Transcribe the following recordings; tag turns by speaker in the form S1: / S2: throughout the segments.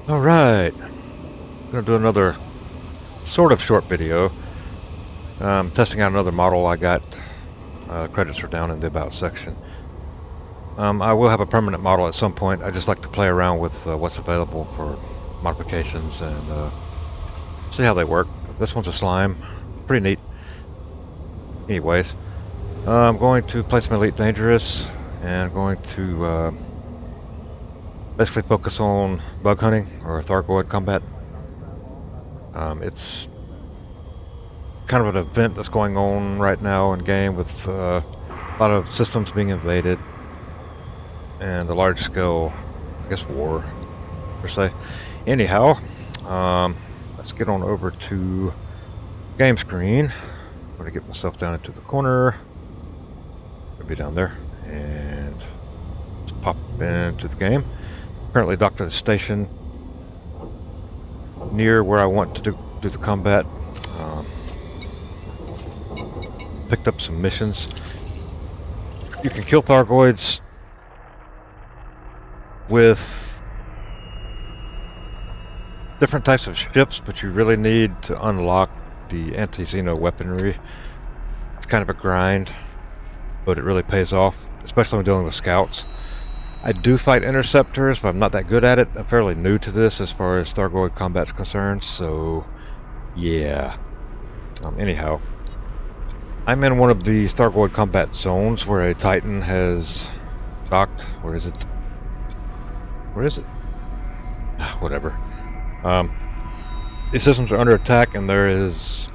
S1: Alright, gonna do another sort of short video. Testing out another model I got. Credits are down in the About section. I will have a permanent model at some point. I just like to play around with what's available for modifications and see how they work. This one's a slime. Pretty neat. Anyways, I'm going to play some Elite Dangerous and going to basically focus on bug hunting or Thargoid combat. It's kind of an event that's going on right now in game with a lot of systems being invaded and a large scale, I guess, war per se. Anyhow, let's get on over to game screen. I'm going to get myself down into the corner. I'll be down there and let's pop into the game. Currently docked at a station near where I want to do the combat. Picked up some missions. You can kill Thargoids with different types of ships, but you really need to unlock the anti-Xeno weaponry. It's kind of a grind, but it really pays off, especially when dealing with scouts. I do fight interceptors, but I'm not that good at it. I'm fairly new to this as far as Thargoid combat's concerned, so yeah. Anyhow, I'm in one of the Thargoid combat zones where a Titan has docked. Where is it? Where is it? Whatever. These systems are under attack, and there is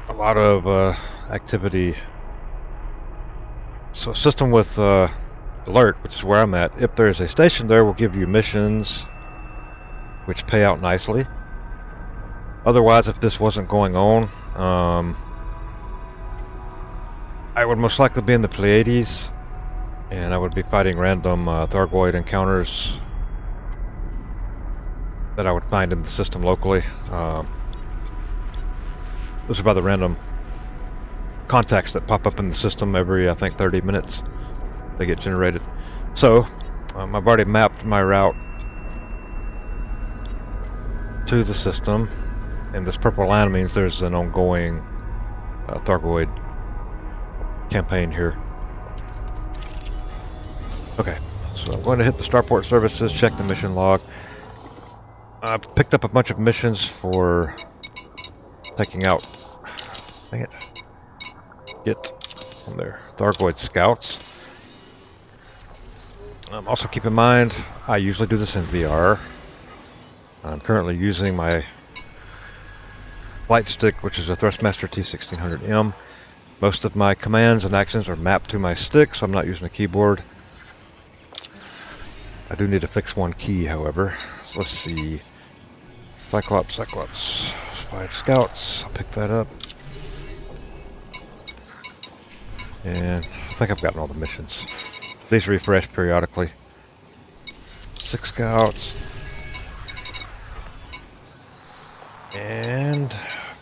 S1: a lot of activity. So a system with alert, which is where I'm at, if there is a station there, will give you missions which pay out nicely. Otherwise, if this wasn't going on, I would most likely be in the Pleiades, and I would be fighting random Thargoid encounters that I would find in the system locally. Those are by the random contacts that pop up in the system every, I think, 30 minutes. They get generated. So, I've already mapped my route to the system, and this purple line means there's an ongoing Thargoid campaign here. Okay, so I'm going to hit the starport services, check the mission log. I've picked up a bunch of missions for taking out, dang it, get on there, Thargoid Scouts. Also keep in mind, I usually do this in VR. I'm currently using my flight stick, which is a Thrustmaster T1600M. Most of my commands and actions are mapped to my stick, so I'm not using a keyboard. I do need to fix one key, however. So let's see. Cyclops, Thargoid Scouts. I'll pick that up. And I think I've gotten all the missions. These refresh periodically. 6 Scouts. And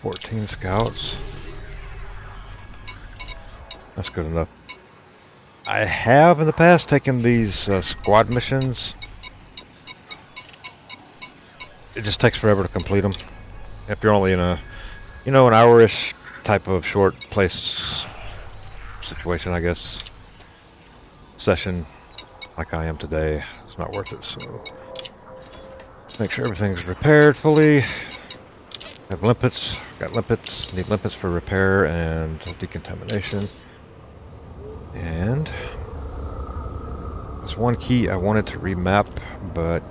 S1: 14 Scouts. That's good enough. I have in the past taken these squad missions. It just takes forever to complete them. If you're only in a, an hour-ish type of short place situation, I guess, session like I am today, it's not worth it. So make sure everything's repaired fully. Have limpets, got limpets, need limpets for repair and decontamination. And there's one key I wanted to remap, but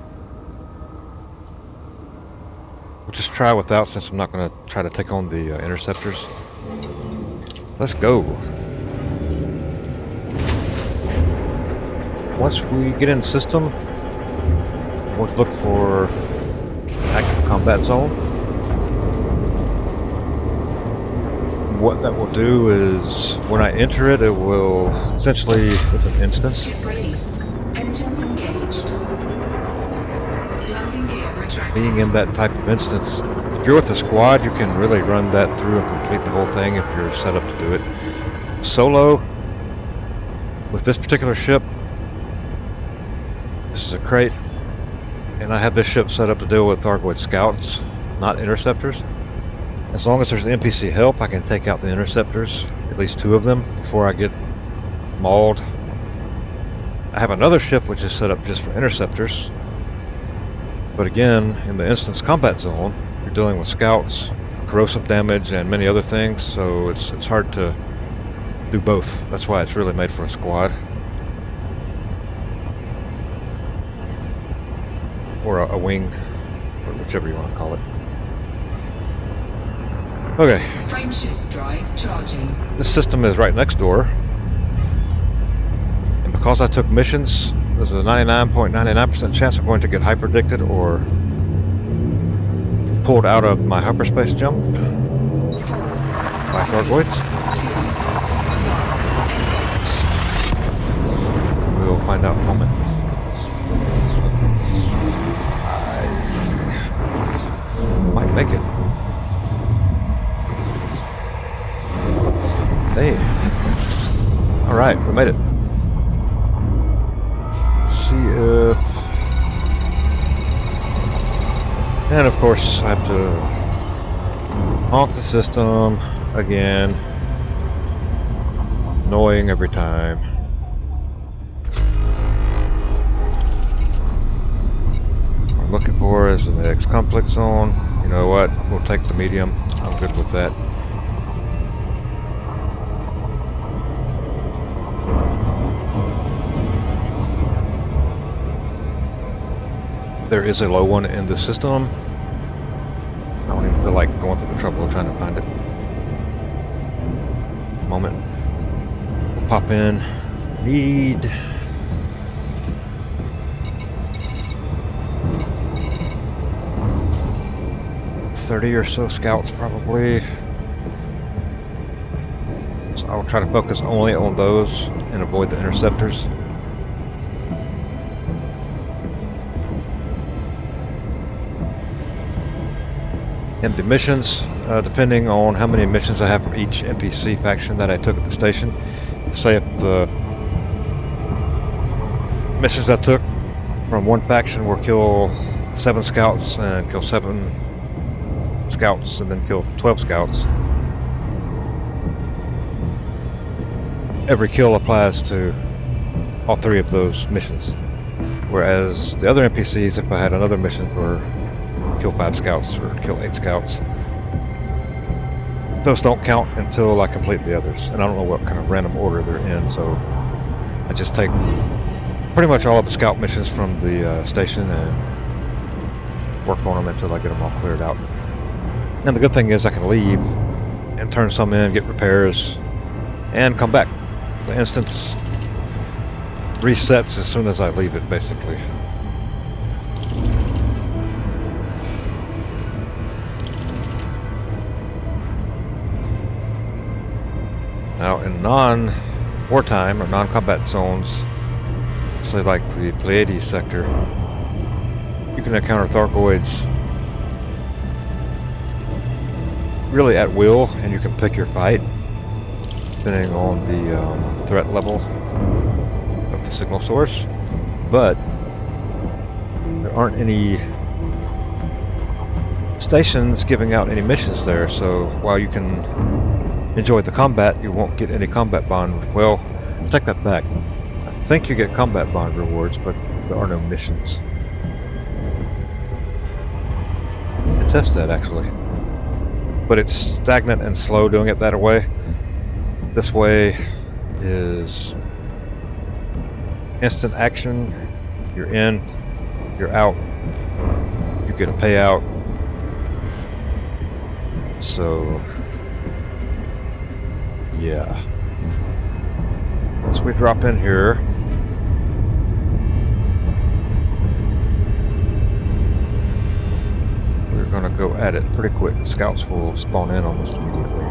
S1: we'll just try without, since I'm not going to try to take on the interceptors. Let's go. Once we get in the system, we'll look for active combat zone. What that will do is, when I enter it, it will essentially, it's an instance.
S2: Ship released. Engines engaged. Landing gear retracted.
S1: Being in that type of instance, if you're with a squad, you can really run that through and complete the whole thing if you're set up to do it. Solo, With this particular ship, this is a crate, and I have this ship set up to deal with Thargoid Scouts, not interceptors. As long as there's NPC help, I can take out the interceptors, at least 2 of them, before I get mauled. I have another ship which is set up just for interceptors, but again, in the instance combat zone, you're dealing with scouts, corrosive damage, and many other things, so it's hard to do both. That's why it's really made for a squad. Or a wing, or whichever you want to call it. Okay.
S2: Frameshift drive charging.
S1: This system is right next door. And because I took missions, there's a 99.99% chance I'm going to get hyperdicted or pulled out of my hyperspace jump by Thargoids. We'll find out in a moment. I might make it. Hey. Alright, we made it. Let's see if... And of course, I have to honk the system again. Annoying every time. What I'm looking for is the next conflict zone. You know what? We'll take the medium. I'm good with that. There is a low one in the system. I don't even feel like going through the trouble of trying to find it. At the moment, we'll pop in. Need 30 or so scouts probably. So I'll try to focus only on those and avoid the interceptors. And the missions, depending on how many missions I have from each NPC faction that I took at the station. Say if the missions I took from one faction were kill 7 scouts and kill 7 scouts and then kill 12 scouts. Every kill applies to all 3 of those missions. Whereas the other NPCs, if I had another mission for kill 5 scouts or kill 8 scouts, those don't count until I complete the others. And I don't know what kind of random order they're in, so I just take pretty much all of the scout missions from the station and work on them until I get them all cleared out. And the good thing is I can leave and turn some in, get repairs, and come back. The instance resets as soon as I leave it, basically. Now, in non-wartime or non-combat zones, say like the Pleiades sector, you can encounter Thargoids really at will, and you can pick your fight depending on the threat level of the signal source. But there aren't any stations giving out any missions there, so while you can enjoy the combat, you won't get any combat bond. Well, take that back. I think you get combat bond rewards, but there are no missions. I need to test that actually. But it's stagnant and slow doing it that way. This way is instant action. You're in, you're out, you get a payout. So yeah. Once we drop in here, we're gonna go at it pretty quick. Scouts will spawn in almost immediately.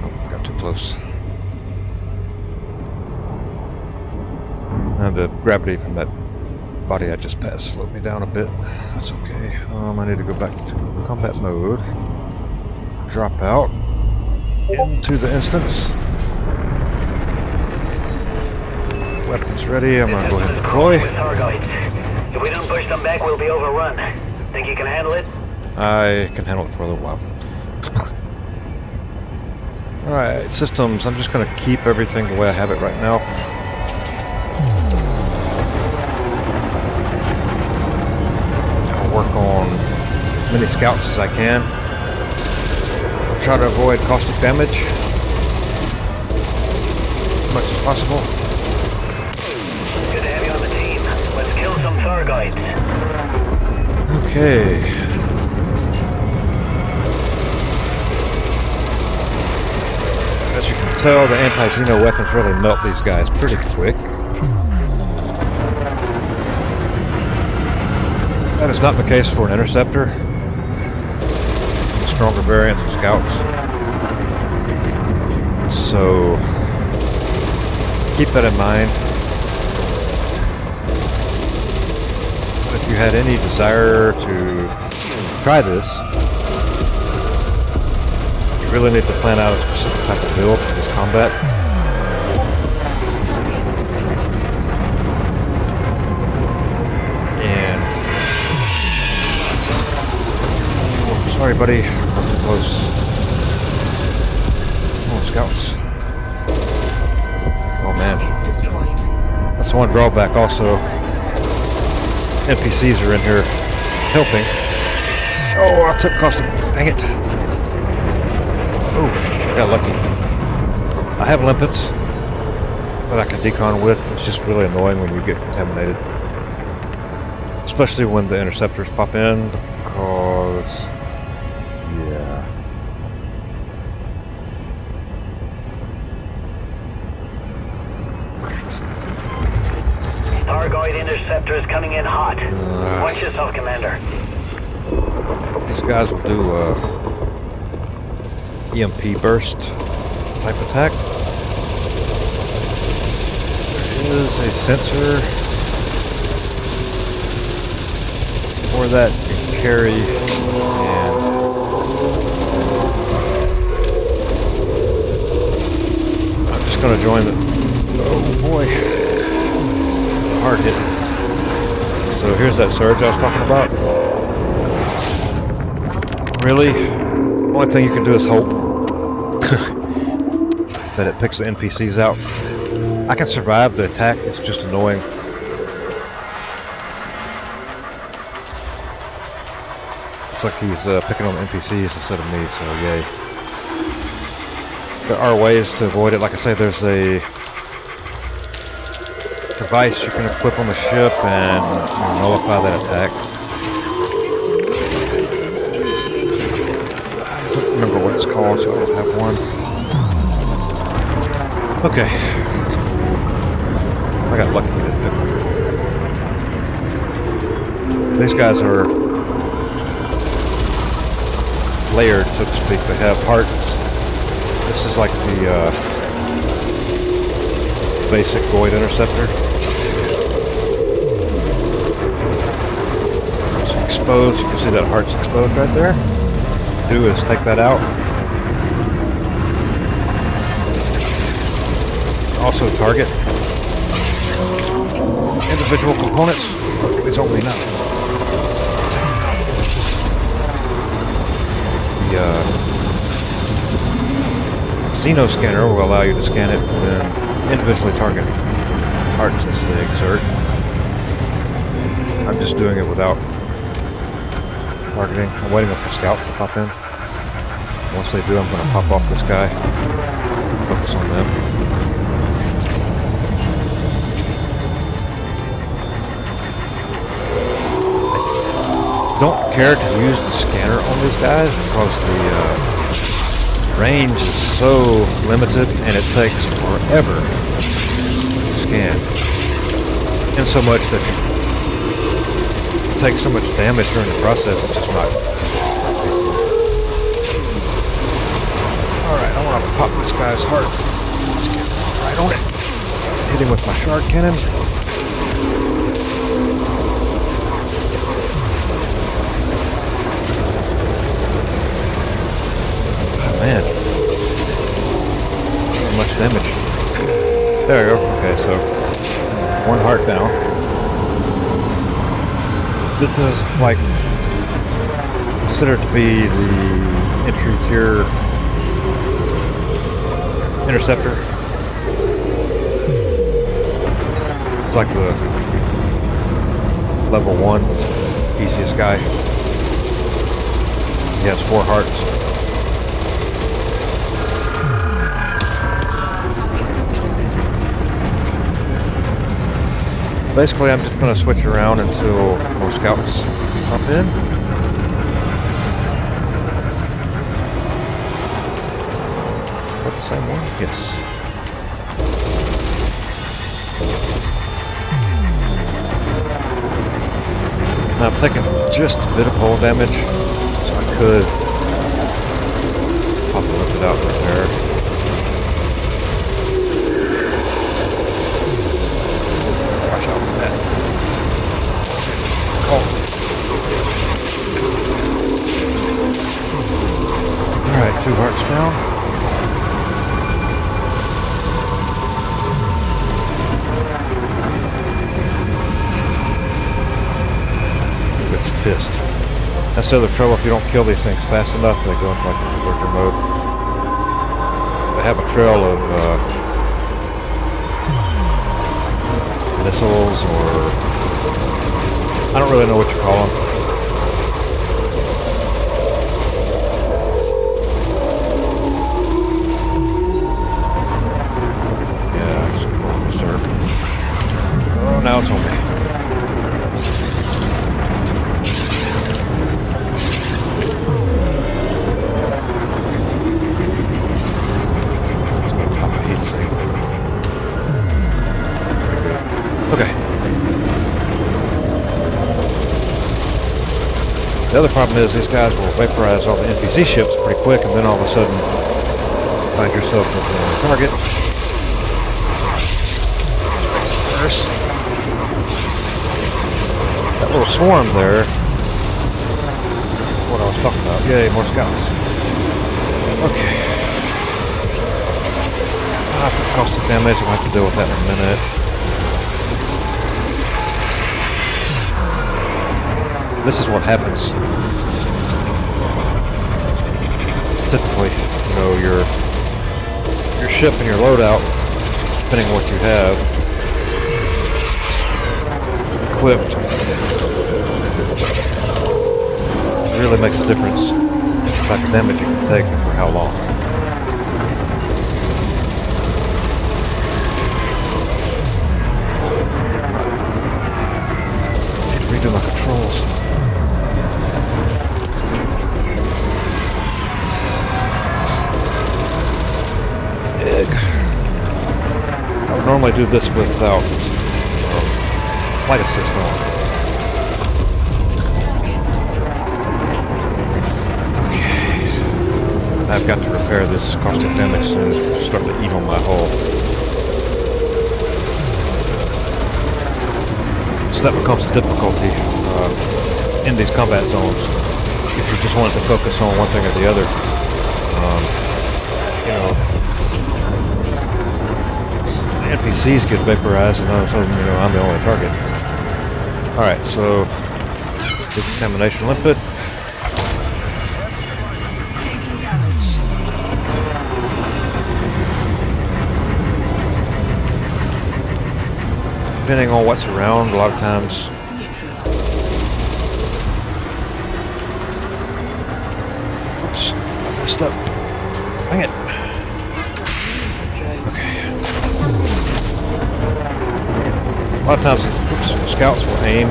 S1: Oh, got too close. And the gravity from that body I just passed slowed me down a bit. That's okay. I need to go back to combat mode. Drop out. into the instance. Weapons ready. I'm gonna go ahead and deploy.
S3: Thargoids. If we don't push them back, we'll be overrun. Think you can handle it?
S1: I can handle it for a little while. Alright, systems. I'm just gonna keep everything the way I have it right now. I'll work on as many scouts as I can. I'll try to avoid caustic damage as much as possible.
S3: Good to have you on the team. Let's kill some Thargoids.
S1: Okay. As you can tell, the anti-Xeno weapons really melt these guys pretty quick. That is not the case for an interceptor. Stronger variants of scouts. So keep that in mind. If you had any desire to try this, you really need to plan out a specific type of build for this combat.
S2: Target destroyed.
S1: And oh, sorry, buddy, I'm too close. Oh, scouts. Oh man,
S2: Target destroyed.
S1: that's one drawback. Also, NPCs are in here helping. Oh, I took caustic. Dang it.
S2: Destroyed.
S1: Oh, I got lucky. I have limpets that I can decon with. It's just really annoying when you get contaminated. Especially when the interceptors pop in, because... yeah.
S3: Thargoid interceptors coming in hot. Watch yourself, Commander.
S1: These guys will do EMP burst type attack. There is a sensor for that you can carry, and I'm just going to join the... oh boy, hard hit. So here's that surge I was talking about. Really, the only thing you can do is hope that it picks the NPCs out. I can survive the attack, it's just annoying. Looks like he's picking on the NPCs instead of me, so yay. There are ways to avoid it. Like I say, there's a device you can equip on the ship and nullify that attack.
S2: System sequence initiated.
S1: I don't remember what it's called, so I don't have one. Okay. I got lucky he didn't pick one. These guys are layered, so to speak. They have hearts. This is like the basic Void Interceptor. It's exposed. You can see that heart's exposed right there. What you do is take that out. Also target individual components. Please don't lean out. The Xeno scanner will allow you to scan it and then individually target parts as they exert. I'm just doing it without targeting. I'm waiting on some scouts to pop in. Once they do, I'm going to pop off this guy. Focus on them. Don't care to use the scanner on these guys because the range is so limited and it takes forever to scan. And so much that it takes so much damage during the process, it's just not feasible. Alright, I want to pop this guy's heart. Let's get right on it. Hit him with my shard cannon. Man, damage. There we go. Okay, so 1 heart down. This is like considered to be the entry tier interceptor. It's like the level 1 easiest guy. He has 4 hearts.
S2: Target destroyed.
S1: Basically, I'm just going to switch around until more scouts pop in. Is that the same one? Yes. Now I'm taking just a bit of hull damage, so I could pop a little bit out right there. Watch out for that. Oh. Alright, 2 hearts down. It's pissed. That's the other trouble. If you don't kill these things fast enough, they go into like a berserker mode. They have a trail of missiles, or I don't really know what you call them. Yeah, it's a cool berserk. Oh, now it's on me. Okay. The other problem is these guys will vaporize all the NPC ships pretty quick, and then all of a sudden find yourself with a target. Makes it worse. That little swarm there, what I was talking about. Yay, more scouts. Okay. Lots of caustic damage. I'll have to deal with that in a minute. This is what happens. Typically, you know, your ship and your loadout, depending on what you have, equipped, really makes a difference the type of damage you can take and for how long. I need to redo my controls. I would normally do this without flight assist on. Okay. I've got to repair this caustic damage soon. It's starting to eat on my hull. So that becomes the difficulty in these combat zones. If you just wanted to focus on one thing or the other, you know, the NPCs get vaporized, and all of a sudden, you know, I'm the only target. Alright, so decontamination limpet.
S2: Taking damage.
S1: Depending on what's around, a lot of times. Oops, I messed up. Dang it. Okay. A lot of times these scouts will aim.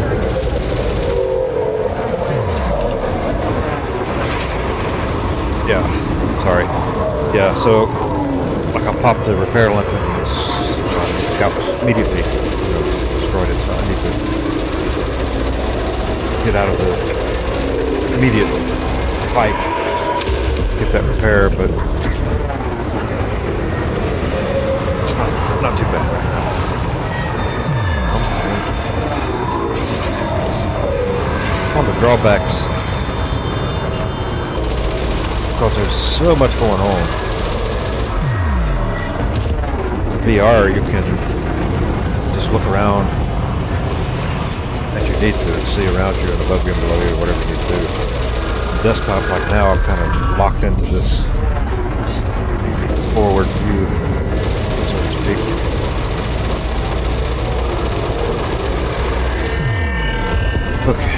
S1: Yeah, sorry. Yeah, so like I'll pop the repair limpet and this scout was immediately destroyed it, so I need to get out of the immediate fight to get that repair, but it's not too bad right now. One of the drawbacks, because there's so much going on, VR, you can just look around as you need to and see around you and above you and below you, whatever you need to do. Desktop, like now, I'm kind of locked into this forward view, so to speak. Okay.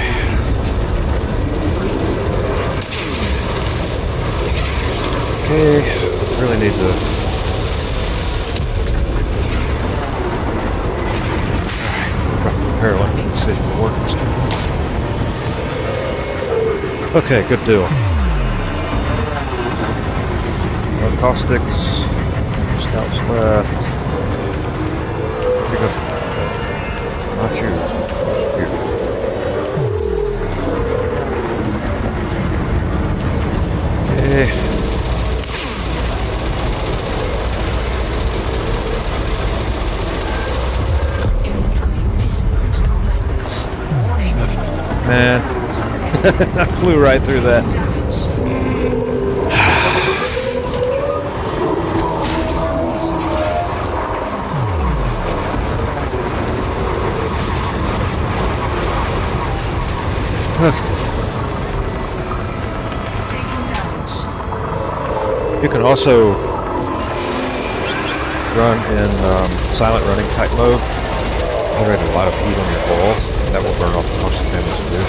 S1: Okay, really need to drop the parallel and see if it works. Okay, good deal. No caustics, scouts left. Pick up. Not you. Here. Okay. Man, I flew right through that. Okay. You can also run in silent running type mode. Generate a lot of heat on your balls, and that will burn off the most damage to do.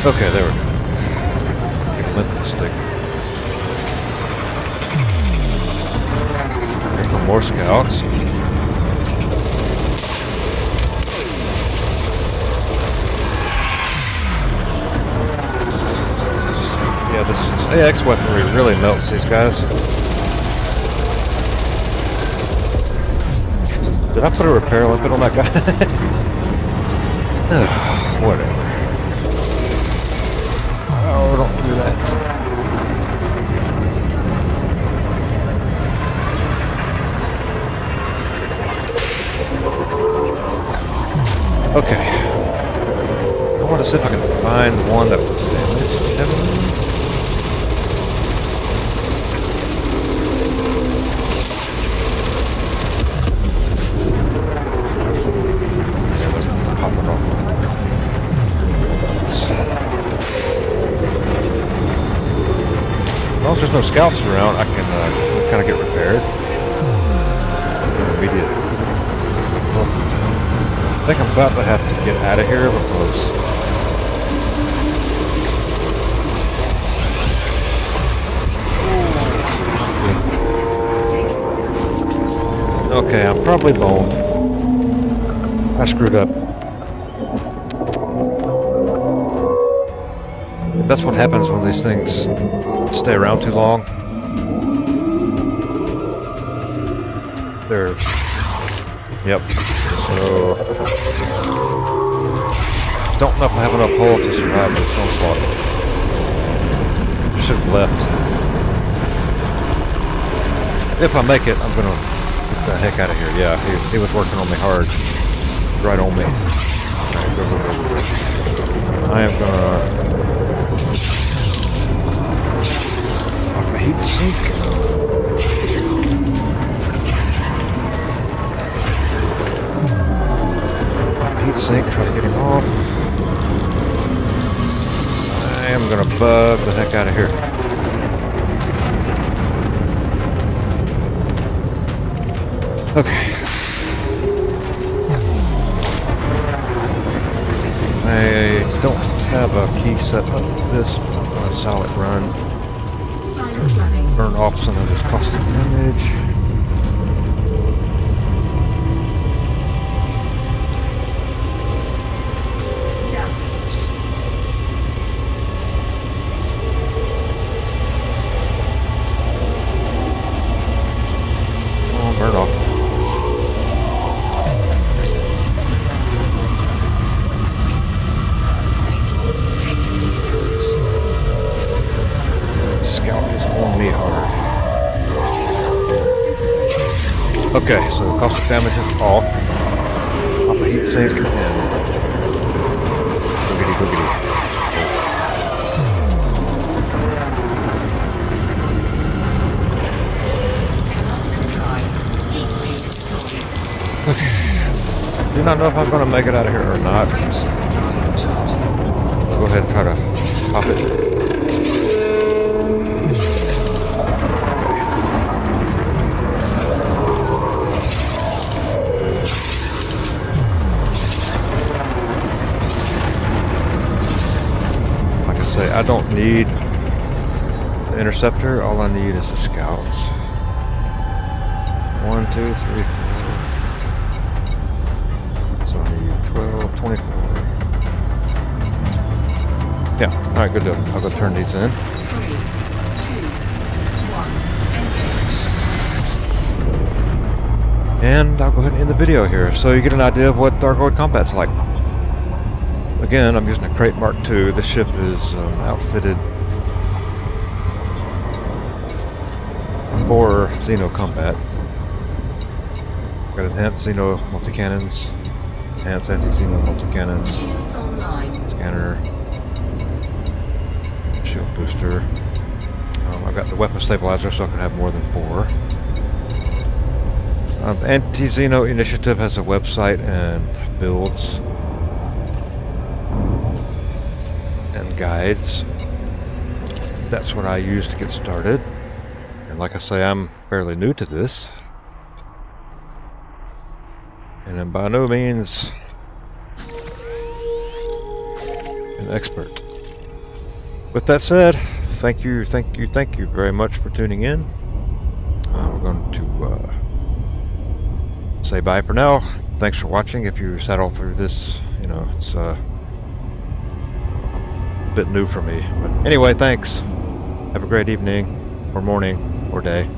S1: Okay, there we go. Get limp the stick. There's some more scouts. Yeah, this AX weaponry really melts these guys. Did I put a repair limpet on that guy? Whatever. Oh, don't do that. Okay. I want to see if I can find the one that was damaged heavily. Yeah, they're popping off. As long as there's no scouts around, I can kind of get repaired. Immediate. Well, I think I'm about to have to get out of here because okay, I'm probably boned. I screwed up. That's what happens when these things stay around too long. They're... Yep. So... Don't know if I have enough hull to survive this onslaught. I should have left. If I make it, I'm gonna get the heck out of here. Yeah, he was working on me hard. Right on me. Alright, go. I am gonna... Heat sink. Heat sink, try to get him off. I am gonna bug the heck out of here. Okay. I don't have a key set up for this, but I'm gonna solid run. Burn off some of this caustic damage. Oh, burn off. Scout is on me hard. Okay, so caustic damage is off. Pop a heat sink and boogity boogity.
S2: Cannot comply. Heat sink deployed.
S1: Okay. Do not know if I'm going to make it out of here or not.
S2: Frameshift drive charging.
S1: I'll go ahead and try to pop it. Like I say, I don't need the interceptor. All I need is the scouts. 1, 2, 3, 4. So I need 12, 24. Yeah, alright, good deal. I'll go turn these in.
S2: 3, 2, 1. Engage.
S1: And I'll go ahead and end the video here so you get an idea of what Thargoid combat's like. Again, I'm using a Crate Mark II. This ship is outfitted for Xeno combat. Got enhanced Xeno multi-cannons, enhanced anti-Xeno multi-cannons,
S2: Shields online.
S1: scanner, shield booster. I've got the weapon stabilizer so I can have more than 4. Anti-Xeno Initiative has a website and builds and guides. That's what I use to get started. And like I say, I'm fairly new to this. And I'm by no means an expert. With that said, thank you very much for tuning in. We're going to say bye for now. Thanks for watching. If you sat all through this, you know, it's a bit new for me. But anyway, thanks. Have a great evening, or morning, or day.